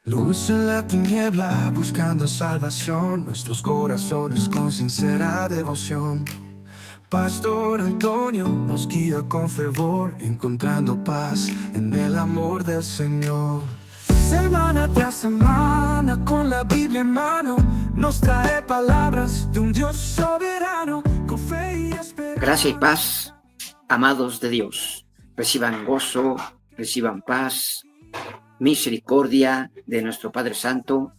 Luz en la tiniebla, buscando salvación, nuestros corazones con sincera devoción. Pastor Antonio nos guía con fervor, encontrando paz en el amor del Señor. Semana tras semana, con la Biblia en mano, nos trae palabras de un Dios soberano, con fe y esperanza. Gracia y paz, amados de Dios. Reciban gozo, reciban paz, misericordia de nuestro Padre Santo.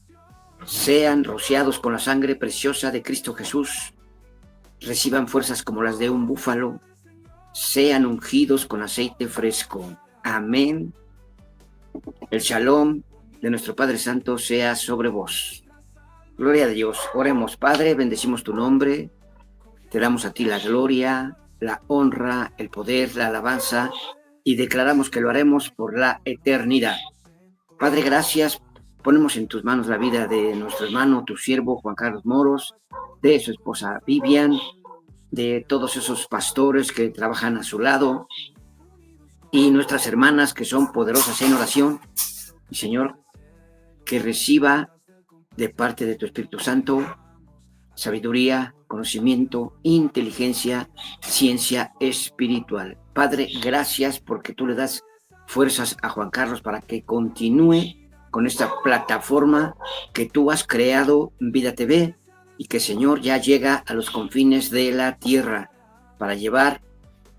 Sean rociados con la sangre preciosa de Cristo Jesús. Reciban fuerzas como las de un búfalo. Sean ungidos con aceite fresco. Amén. El shalom de nuestro Padre Santo sea sobre vos. Gloria a Dios. Oremos, Padre, bendecimos tu nombre. Te damos a ti la gloria, la honra, el poder, la alabanza, y declaramos que lo haremos por la eternidad. Padre, gracias. Ponemos en tus manos la vida de nuestro hermano, tu siervo Juan Carlos Moros, de su esposa Vivian, de todos esos pastores que trabajan a su lado, y nuestras hermanas que son poderosas en oración. Y Señor, que reciba de parte de tu Espíritu Santo sabiduría, conocimiento, inteligencia, ciencia espiritual. Padre, gracias porque tú le das fuerzas a Juan Carlos para que continúe con esta plataforma que tú has creado, Vida TV, y que, Señor, ya llega a los confines de la tierra para llevar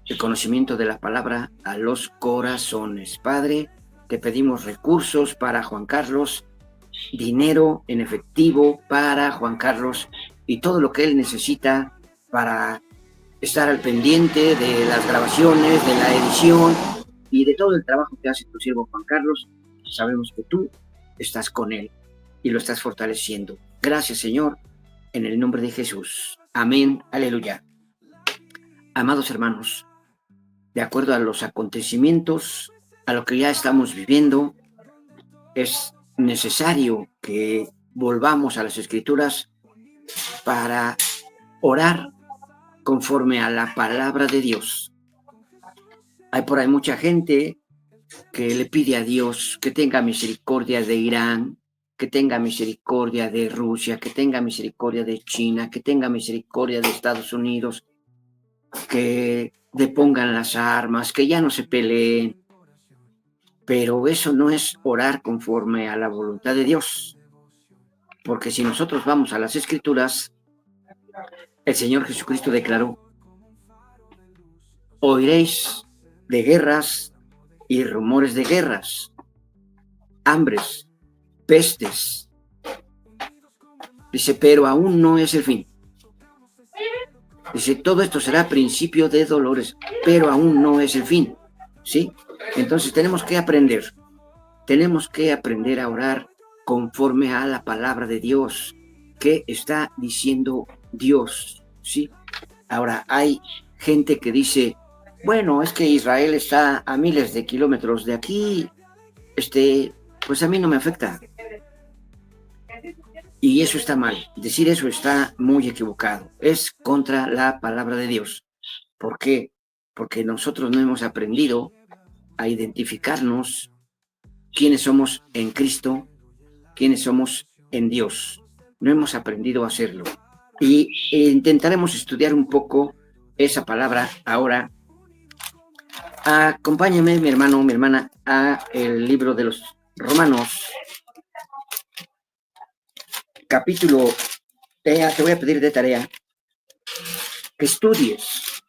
el conocimiento de la palabra a los corazones. Padre, te pedimos recursos para Juan Carlos, dinero en efectivo para Juan Carlos y todo lo que él necesita para estar al pendiente de las grabaciones, de la edición y de todo el trabajo que hace tu siervo Juan Carlos. Sabemos que tú estás con él y lo estás fortaleciendo. Gracias, Señor, en el nombre de Jesús. Amén, aleluya. Amados hermanos, de acuerdo a los acontecimientos, a lo que ya estamos viviendo, es necesario que volvamos a las Escrituras para orar conforme a la palabra de Dios. Hay por ahí mucha gente que le pide a Dios que tenga misericordia de Irán, que tenga misericordia de Rusia, que tenga misericordia de China, que tenga misericordia de Estados Unidos, que depongan las armas, que ya no se peleen. Pero eso no es orar conforme a la voluntad de Dios. Porque si nosotros vamos a las Escrituras, el Señor Jesucristo declaró: oiréis de guerras y rumores de guerras, hambres, pestes. Dice, pero aún no es el fin. Dice, todo esto será principio de dolores, pero aún no es el fin. ¿Sí? Entonces tenemos que aprender a orar conforme a la palabra de Dios. ¿Qué está diciendo Dios? ¿Sí? Ahora, hay gente que dice, bueno, es que Israel está a miles de kilómetros de aquí, pues a mí no me afecta. Y eso está mal. Decir eso está muy equivocado. Es contra la palabra de Dios. ¿Por qué? Porque nosotros no hemos aprendido a identificarnos quiénes somos en Cristo, quiénes somos en Dios. No hemos aprendido a hacerlo. Y intentaremos estudiar un poco esa palabra ahora. Acompáñame, mi hermano, mi hermana, a el libro de los Romanos, capítulo, te voy a pedir de tarea que estudies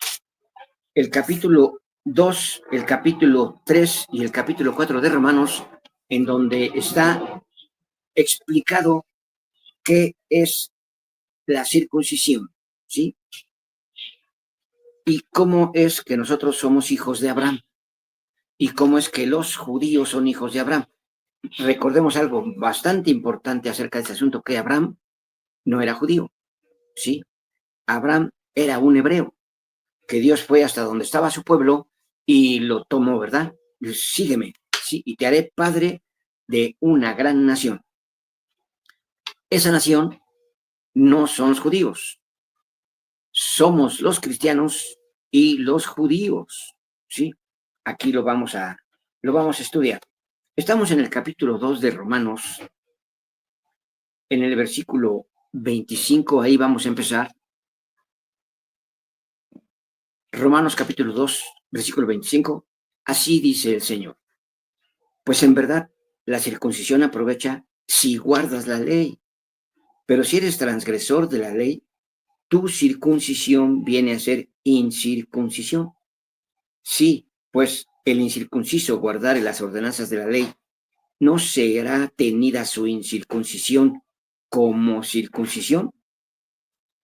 el capítulo 2, el capítulo 3 y el capítulo 4 de Romanos, en donde está explicado qué es la circuncisión, ¿sí? Y cómo es que nosotros somos hijos de Abraham y cómo es que los judíos son hijos de Abraham. Recordemos algo bastante importante acerca de este asunto, que Abraham no era judío, ¿sí? Abraham era un hebreo, que Dios fue hasta donde estaba su pueblo y lo tomó, ¿verdad? Sígueme, ¿sí? Y te haré padre de una gran nación. Esa nación no son los judíos, somos los cristianos y los judíos, ¿sí? Aquí lo vamos a estudiar. Estamos en el capítulo 2 de Romanos, en el versículo 25, ahí vamos a empezar. Romanos capítulo 2, versículo 25, así dice el Señor. Pues en verdad, la circuncisión aprovecha si guardas la ley, pero si eres transgresor de la ley, tu circuncisión viene a ser incircuncisión. Sí, pues el incircunciso guardare las ordenanzas de la ley, ¿no será tenida su incircuncisión como circuncisión?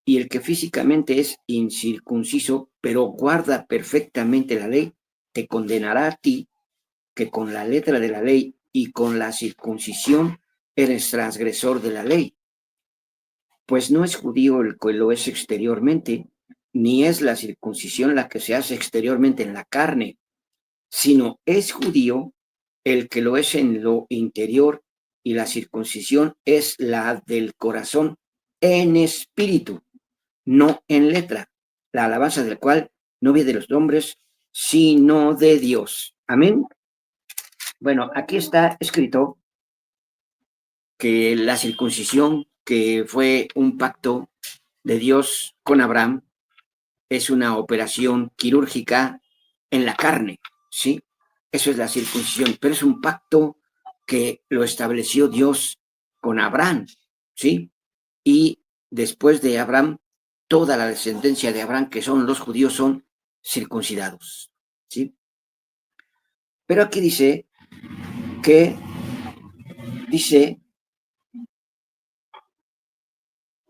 Y el que físicamente es incircunciso, pero guarda perfectamente la ley, te condenará a ti, que con la letra de la ley y con la circuncisión eres transgresor de la ley. Pues no es judío el que lo es exteriormente, ni es la circuncisión la que se hace exteriormente en la carne, sino es judío el que lo es en lo interior, y la circuncisión es la del corazón en espíritu, no en letra, la alabanza del cual no viene de los hombres, sino de Dios. Amén. Bueno, aquí está escrito que la circuncisión, que fue un pacto de Dios con Abraham, es una operación quirúrgica en la carne, ¿sí? Eso es la circuncisión, pero es un pacto que lo estableció Dios con Abraham, ¿sí? Y después de Abraham, toda la descendencia de Abraham, que son los judíos, son circuncidados, ¿sí? Pero aquí dice que,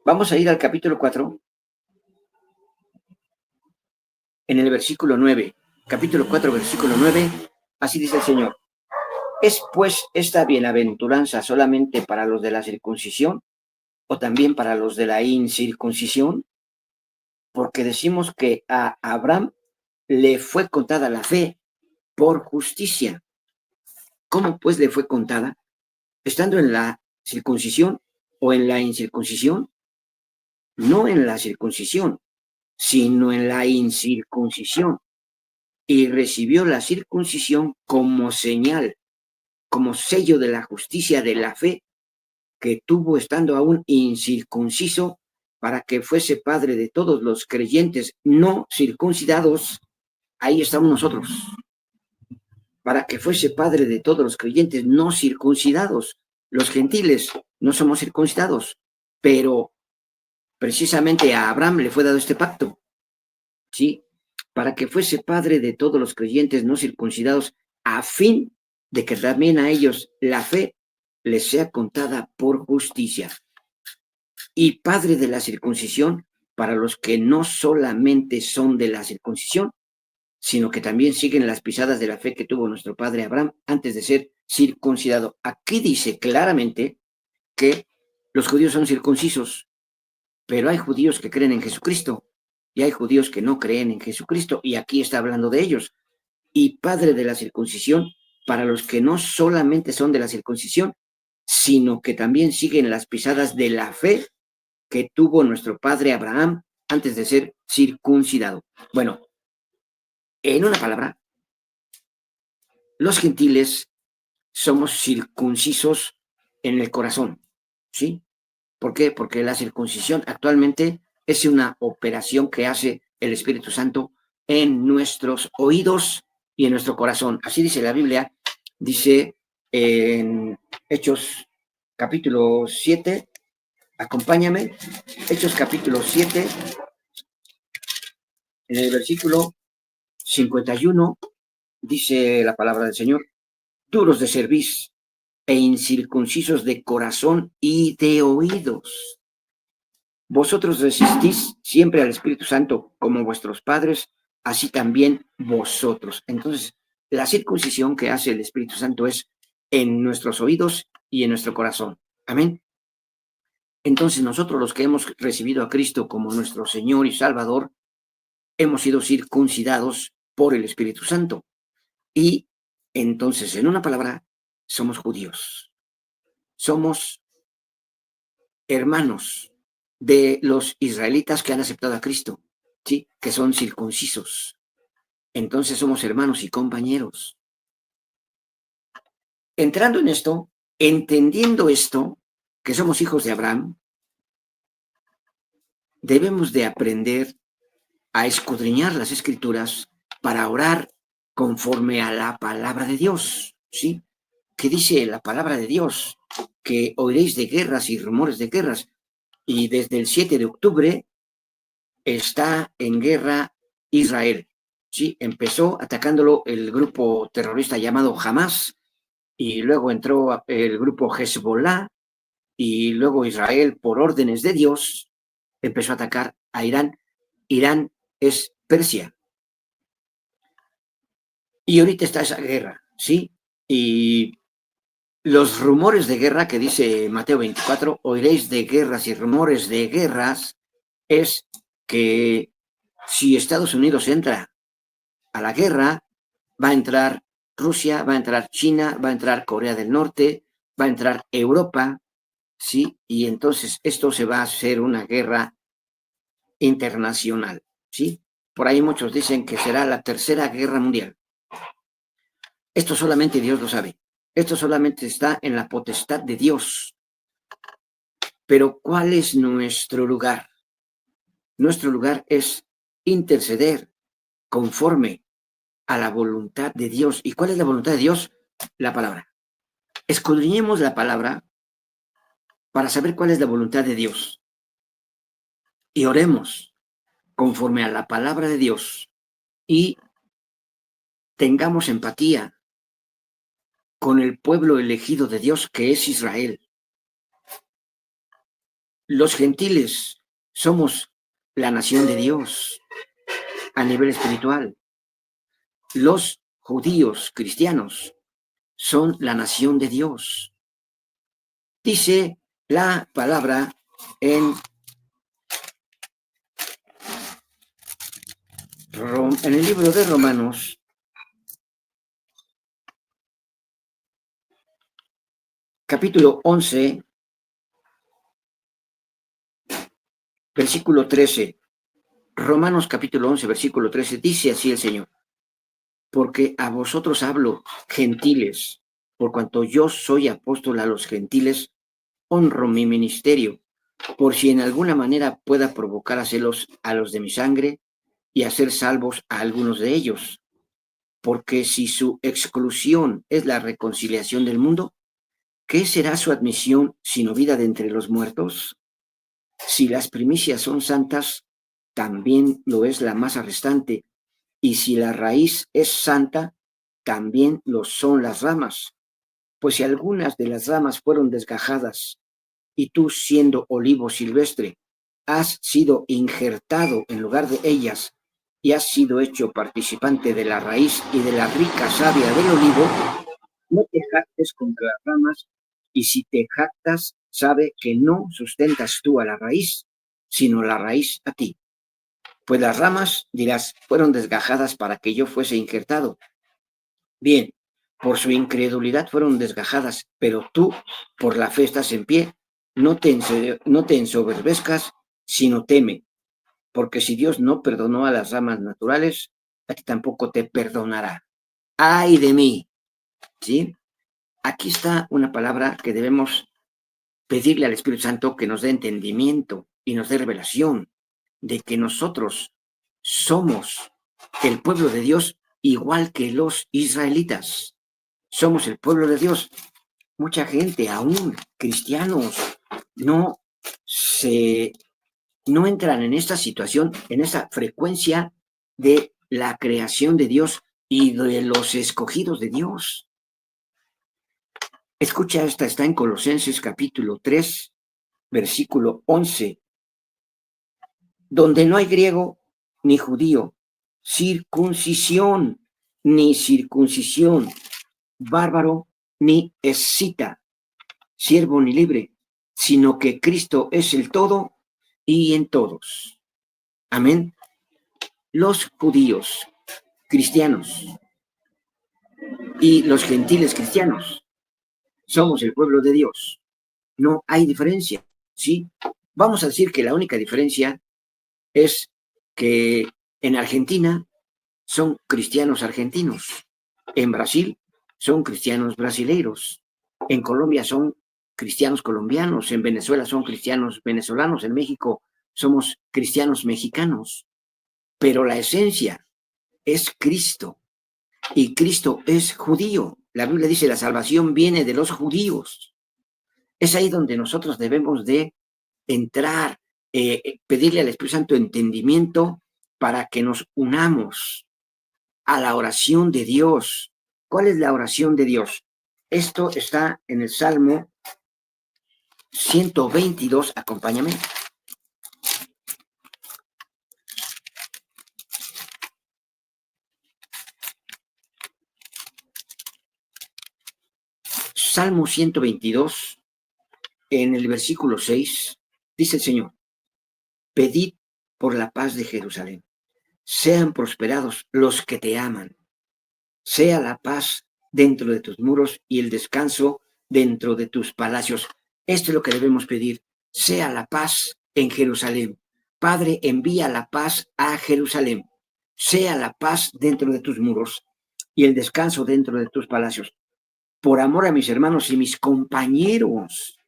vamos a ir al capítulo 4, en el versículo 9, capítulo 4, versículo 9, así dice el Señor. ¿Es pues esta bienaventuranza solamente para los de la circuncisión o también para los de la incircuncisión? Porque decimos que a Abraham le fue contada la fe por justicia. ¿Cómo pues le fue contada? ¿Estando en la circuncisión o en la incircuncisión? No en la circuncisión, sino en la incircuncisión. Y recibió la circuncisión como señal, como sello de la justicia de la fe que tuvo estando aún incircunciso, para que fuese padre de todos los creyentes no circuncidados. Ahí estamos nosotros. Para que fuese padre de todos los creyentes no circuncidados. Los gentiles no somos circuncidados, pero precisamente a Abraham le fue dado este pacto, ¿sí? Para que fuese padre de todos los creyentes no circuncidados, a fin de que también a ellos la fe les sea contada por justicia. Y padre de la circuncisión para los que no solamente son de la circuncisión, sino que también siguen las pisadas de la fe que tuvo nuestro padre Abraham antes de ser circuncidado. Aquí dice claramente que los judíos son circuncisos, pero hay judíos que creen en Jesucristo y hay judíos que no creen en Jesucristo, y aquí está hablando de ellos. Y padre de la circuncisión para los que no solamente son de la circuncisión, sino que también siguen las pisadas de la fe que tuvo nuestro padre Abraham antes de ser circuncidado. Bueno, en una palabra, los gentiles somos circuncisos en el corazón, ¿sí? ¿Por qué? Porque la circuncisión actualmente es una operación que hace el Espíritu Santo en nuestros oídos y en nuestro corazón. Así dice la Biblia, dice en Hechos capítulo 7, acompáñame, Hechos capítulo 7, en el versículo 51, dice la palabra del Señor, duros de cerviz e incircuncisos de corazón y de oídos. Vosotros resistís siempre al Espíritu Santo como vuestros padres, así también vosotros. Entonces, la circuncisión que hace el Espíritu Santo es en nuestros oídos y en nuestro corazón. Amén. Entonces, nosotros los que hemos recibido a Cristo como nuestro Señor y Salvador, hemos sido circuncidados por el Espíritu Santo. Y entonces, en una palabra, somos judíos. Somos hermanos de los israelitas que han aceptado a Cristo, ¿sí? Que son circuncisos. Entonces somos hermanos y compañeros. entrando en esto, entendiendo esto, que somos hijos de Abraham, debemos de aprender a escudriñar las Escrituras para orar conforme a la palabra de Dios, ¿sí? ¿Qué dice la palabra de Dios? Que oiréis de guerras y rumores de guerras. Y desde el 7 de octubre está en guerra Israel, ¿sí? Empezó atacándolo el grupo terrorista llamado Hamas, y luego entró el grupo Hezbollah, y luego Israel, por órdenes de Dios, empezó a atacar a Irán. Irán es Persia. Y ahorita está esa guerra, ¿sí? Y los rumores de guerra que dice Mateo 24, oiréis de guerras y rumores de guerras, es que si Estados Unidos entra a la guerra, va a entrar Rusia, va a entrar China, va a entrar Corea del Norte, va a entrar Europa, ¿sí? Y entonces esto se va a hacer una guerra internacional, ¿sí? Por ahí muchos dicen que será la tercera guerra mundial. Esto solamente Dios lo sabe. Esto solamente está en la potestad de Dios. Pero ¿cuál es nuestro lugar? Nuestro lugar es interceder conforme a la voluntad de Dios. ¿Y cuál es la voluntad de Dios? La palabra. Escudriñemos la palabra para saber cuál es la voluntad de Dios. Y oremos conforme a la palabra de Dios. Y tengamos empatía con el pueblo elegido de Dios, que es Israel. Los gentiles somos la nación de Dios a nivel espiritual. Los judíos cristianos son la nación de Dios. Dice la palabra en el libro de Romanos, capítulo 11, versículo 13. Romanos capítulo 11, versículo 13, dice así el Señor: porque a vosotros hablo, gentiles, por cuanto yo soy apóstol a los gentiles, honro mi ministerio, por si en alguna manera pueda provocar a celos a los de mi sangre y hacer salvos a algunos de ellos. Porque si su exclusión es la reconciliación del mundo, ¿qué será su admisión sino vida de entre los muertos? Si las primicias son santas, también lo es la masa restante, y si la raíz es santa, también lo son las ramas. Pues si algunas de las ramas fueron desgajadas, y tú, siendo olivo silvestre, has sido injertado en lugar de ellas, y has sido hecho participante de la raíz y de la rica savia del olivo, no te jactes contra las ramas, y si te jactas, sabe que no sustentas tú a la raíz, sino la raíz a ti. Pues las ramas, dirás, fueron desgajadas para que yo fuese injertado. Bien, por su incredulidad fueron desgajadas, pero tú, por la fe, estás en pie. No te ensoberbezcas, sino teme, porque si Dios no perdonó a las ramas naturales, a ti tampoco te perdonará. ¡Ay de mí! ¿Sí? Aquí está una palabra que debemos pedirle al Espíritu Santo que nos dé entendimiento y nos dé revelación de que nosotros somos el pueblo de Dios igual que los israelitas. Somos el pueblo de Dios. Mucha gente, aún cristianos, no entran en esta situación, en esa frecuencia de la creación de Dios y de los escogidos de Dios. Escucha, esta está en Colosenses capítulo 3, versículo 11, donde no hay griego ni judío, circuncisión ni circuncisión, bárbaro ni escita, siervo ni libre, sino que Cristo es el todo y en todos. Amén. Los judíos cristianos y los gentiles cristianos somos el pueblo de Dios. No hay diferencia, ¿sí? Vamos a decir que la única diferencia es que en Argentina son cristianos argentinos, en Brasil son cristianos brasileiros, en Colombia son cristianos colombianos, en Venezuela son cristianos venezolanos, en México somos cristianos mexicanos, pero la esencia es Cristo y Cristo es judío. La Biblia dice la salvación viene de los judíos. Es ahí donde nosotros debemos de entrar, pedirle al Espíritu Santo entendimiento para que nos unamos a la oración de Dios. ¿Cuál es la oración de Dios? Esto está en el Salmo 122, acompáñame. Salmo 122, en el versículo 6, dice el Señor, pedid por la paz de Jerusalén. Sean prosperados los que te aman. Sea la paz dentro de tus muros y el descanso dentro de tus palacios. Esto es lo que debemos pedir. Sea la paz en Jerusalén. Padre, envía la paz a Jerusalén. Sea la paz dentro de tus muros y el descanso dentro de tus palacios. Por amor a mis hermanos y mis compañeros.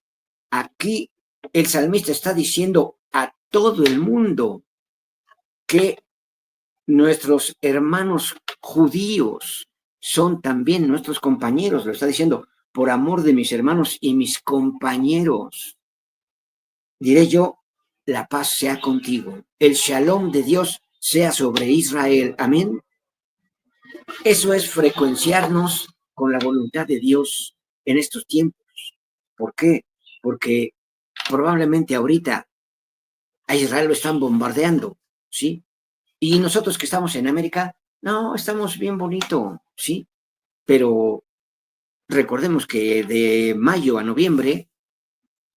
Aquí el salmista está diciendo a todo el mundo que nuestros hermanos judíos son también nuestros compañeros, lo está diciendo, por amor de mis hermanos y mis compañeros. Diré yo, la paz sea contigo, el shalom de Dios sea sobre Israel. Amén. Eso es frecuenciarnos con la voluntad de Dios en estos tiempos. ¿Por qué? Porque probablemente ahorita a Israel lo están bombardeando, ¿sí? Y nosotros que estamos en América, no, estamos bien bonito, ¿sí? Pero recordemos que de mayo a noviembre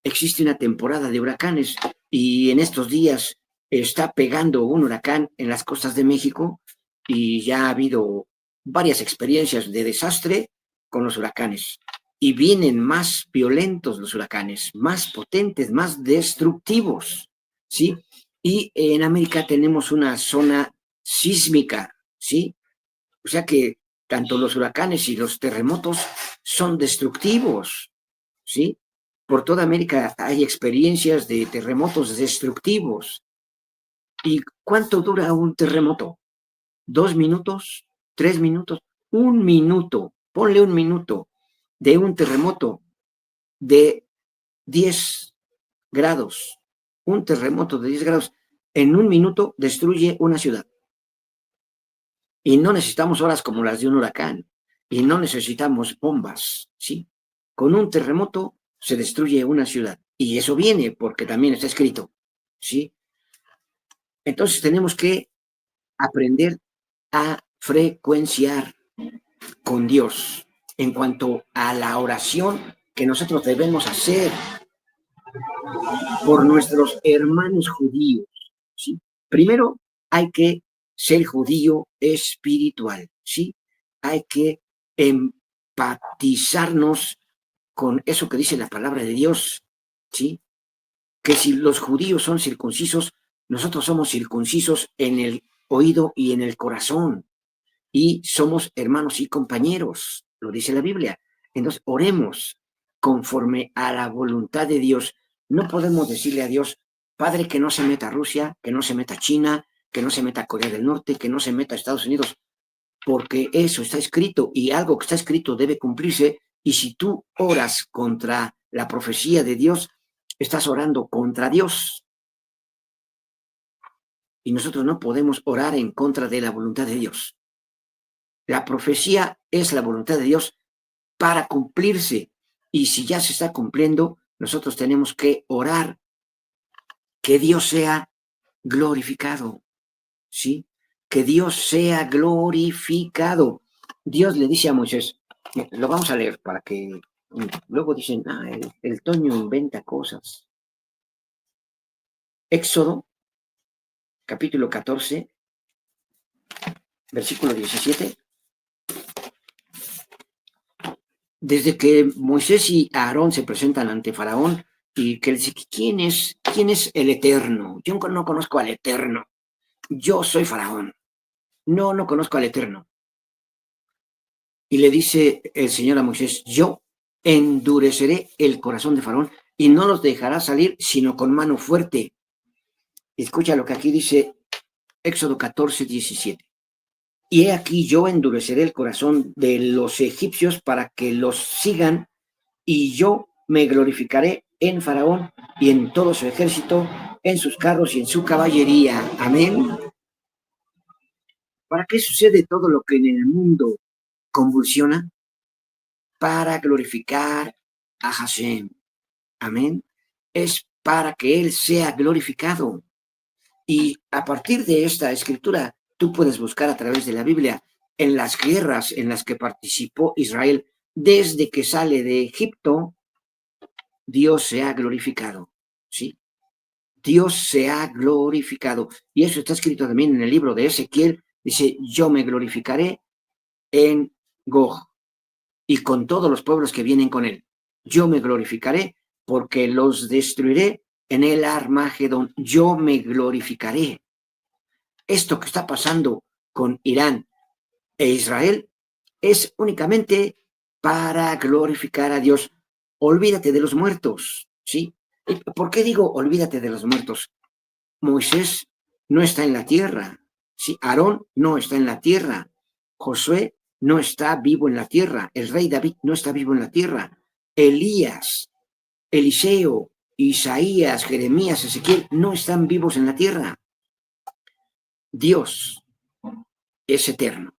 existe una temporada de huracanes y en estos días está pegando un huracán en las costas de México y ya ha habido varias experiencias de desastre con los huracanes. Y vienen más violentos los huracanes, más potentes, más destructivos, ¿sí? Y en América tenemos una zona sísmica, ¿sí? O sea que tanto los huracanes y los terremotos son destructivos, ¿sí? Por toda América hay experiencias de terremotos destructivos. ¿Y cuánto dura un terremoto? ¿2 minutos? ¿3 minutos? 1 minuto. Ponle 1 minuto de un terremoto de 10 grados. Un terremoto de 10 grados en 1 minuto destruye una ciudad. Y no necesitamos horas como las de un huracán. Y no necesitamos bombas, ¿sí? Con un terremoto se destruye una ciudad. Y eso viene porque también está escrito, ¿sí? Entonces tenemos que aprender a frecuenciar con Dios en cuanto a la oración que nosotros debemos hacer por nuestros hermanos judíos, ¿sí? Primero hay que ser judío espiritual, ¿sí? Hay que empatizarnos con eso que dice la palabra de Dios, ¿sí? Que si los judíos son circuncisos, nosotros somos circuncisos en el oído y en el corazón, y somos hermanos y compañeros, lo dice la Biblia. Entonces, oremos conforme a la voluntad de Dios. No podemos decirle a Dios, Padre, que no se meta Rusia, que no se meta China, que no se meta Corea del Norte, que no se meta Estados Unidos, porque eso está escrito y algo que está escrito debe cumplirse. Y si tú oras contra la profecía de Dios, estás orando contra Dios. Y nosotros no podemos orar en contra de la voluntad de Dios. La profecía es la voluntad de Dios para cumplirse. Y si ya se está cumpliendo, nosotros tenemos que orar que Dios sea glorificado, ¿sí? Que Dios sea glorificado. Dios le dice a Moisés, lo vamos a leer para que luego dicen, el Toño inventa cosas. Éxodo, capítulo 14, versículo 17. Desde que Moisés y Aarón se presentan ante Faraón y que le dice, ¿quién es el Eterno? Yo no conozco al Eterno. Yo soy Faraón. No conozco al Eterno. Y le dice el Señor a Moisés, yo endureceré el corazón de Faraón y no los dejará salir sino con mano fuerte. Escucha lo que aquí dice Éxodo 14, 17. Y he aquí yo endureceré el corazón de los egipcios para que los sigan, y yo me glorificaré en Faraón y en todo su ejército, en sus carros y en su caballería. Amén. ¿Para qué sucede todo lo que en el mundo convulsiona? Para glorificar a Hashem. Amén. Es para que Él sea glorificado. Y a partir de esta escritura, tú puedes buscar a través de la Biblia en las guerras en las que participó Israel desde que sale de Egipto. Dios se ha glorificado, ¿sí? Dios se ha glorificado. Y eso está escrito también en el libro de Ezequiel. Dice, yo me glorificaré en Gog y con todos los pueblos que vienen con él. Yo me glorificaré porque los destruiré en el Armagedón. Yo me glorificaré. Esto que está pasando con Irán e Israel es únicamente para glorificar a Dios. Olvídate de los muertos, ¿sí? ¿Por qué digo olvídate de los muertos? Moisés no está en la tierra, ¿sí? Aarón no está en la tierra, Josué no está vivo en la tierra, el rey David no está vivo en la tierra, Elías, Eliseo, Isaías, Jeremías, Ezequiel no están vivos en la tierra. Dios es eterno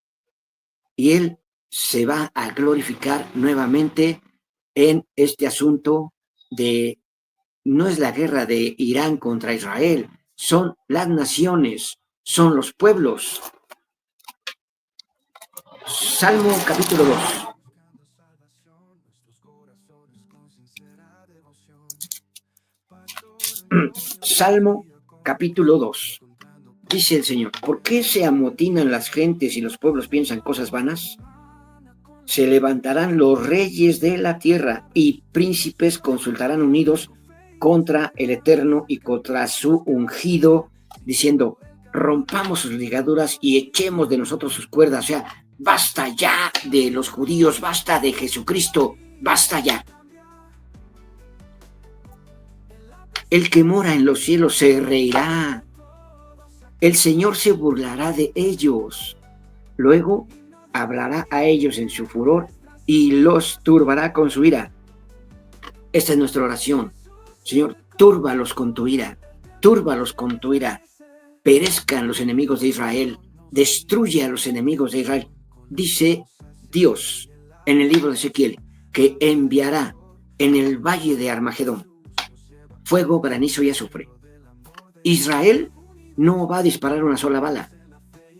y Él se va a glorificar nuevamente en este asunto de, no es la guerra de Irán contra Israel, son las naciones, son los pueblos. Salmo capítulo 2. Salmo capítulo 2. Dice el Señor, ¿por qué se amotinan las gentes y los pueblos piensan cosas vanas? Se levantarán los reyes de la tierra y príncipes consultarán unidos contra el Eterno y contra su ungido, diciendo, rompamos sus ligaduras y echemos de nosotros sus cuerdas. O sea, basta ya de los judíos, basta de Jesucristo, basta ya. El que mora en los cielos se reirá. El Señor se burlará de ellos. Luego hablará a ellos en su furor y los turbará con su ira. Esta es nuestra oración. Señor, túrbalos con tu ira. Túrbalos con tu ira. Perezcan los enemigos de Israel. Destruye a los enemigos de Israel. Dice Dios en el libro de Ezequiel que enviará en el valle de Armagedón fuego, granizo y azufre. Israel no va a disparar una sola bala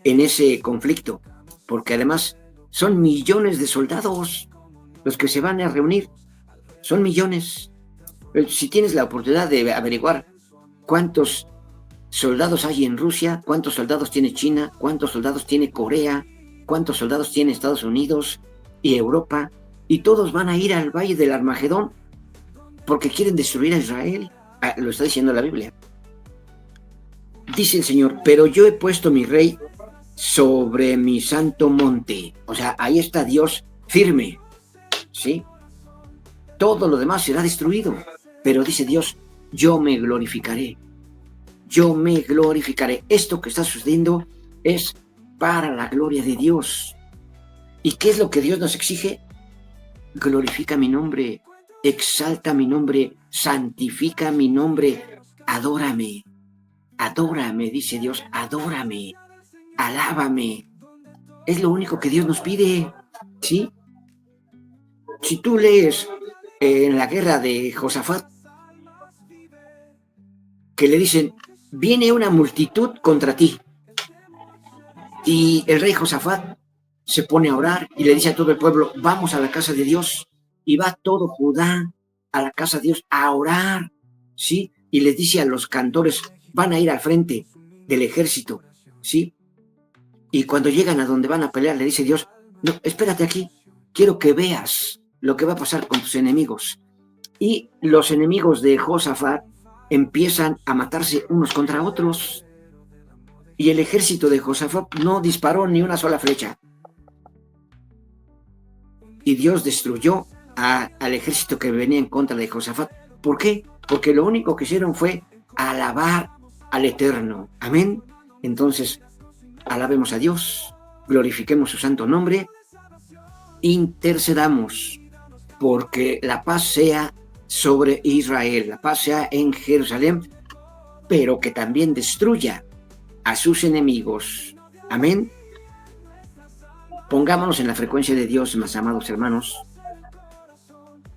en ese conflicto, porque además son millones de soldados los que se van a reunir. Son millones. Si tienes la oportunidad de averiguar cuántos soldados hay en Rusia, cuántos soldados tiene China, cuántos soldados tiene Corea, cuántos soldados tiene Estados Unidos y Europa, y todos van a ir al valle del Armagedón porque quieren destruir a Israel. Lo está diciendo la Biblia. Dice el Señor, pero yo he puesto mi rey sobre mi santo monte. O sea, ahí está Dios firme, ¿sí? Todo lo demás será destruido, pero dice Dios, yo me glorificaré. Yo me glorificaré. Esto que está sucediendo es para la gloria de Dios. ¿Y qué es lo que Dios nos exige? Glorifica mi nombre, exalta mi nombre, santifica mi nombre, adórame. Adórame, dice Dios, adórame, alábame. Es lo único que Dios nos pide, ¿sí? Si tú lees en la guerra de Josafat, que le dicen, viene una multitud contra ti. Y el rey Josafat se pone a orar y le dice a todo el pueblo, vamos a la casa de Dios. Y va todo Judá a la casa de Dios a orar, ¿sí? Y les dice a los cantores, van a ir al frente del ejército, ¿sí? Y cuando llegan a donde van a pelear, le dice Dios, no, espérate aquí, quiero que veas lo que va a pasar con tus enemigos. Y los enemigos de Josafat empiezan a matarse unos contra otros. Y el ejército de Josafat no disparó ni una sola flecha. y Dios destruyó al ejército que venía en contra de Josafat. ¿Por qué? Porque lo único que hicieron fue alabar al Eterno. Amén. Entonces, alabemos a Dios, glorifiquemos su santo nombre, intercedamos porque la paz sea sobre Israel, la paz sea en Jerusalén, pero que también destruya a sus enemigos. Amén. Pongámonos en la frecuencia de Dios, mis amados hermanos.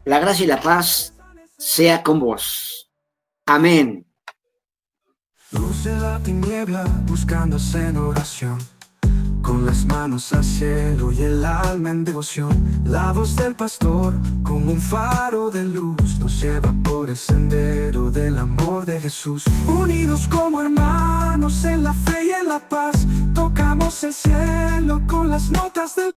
La gracia y la paz sea con vos. Amén. Luz de la tiniebla, buscándose en oración, con las manos al cielo y el alma en devoción. La voz del pastor, como un faro de luz, nos lleva por el sendero del amor de Jesús. Unidos como hermanos en la fe y en la paz, tocamos el cielo con las notas del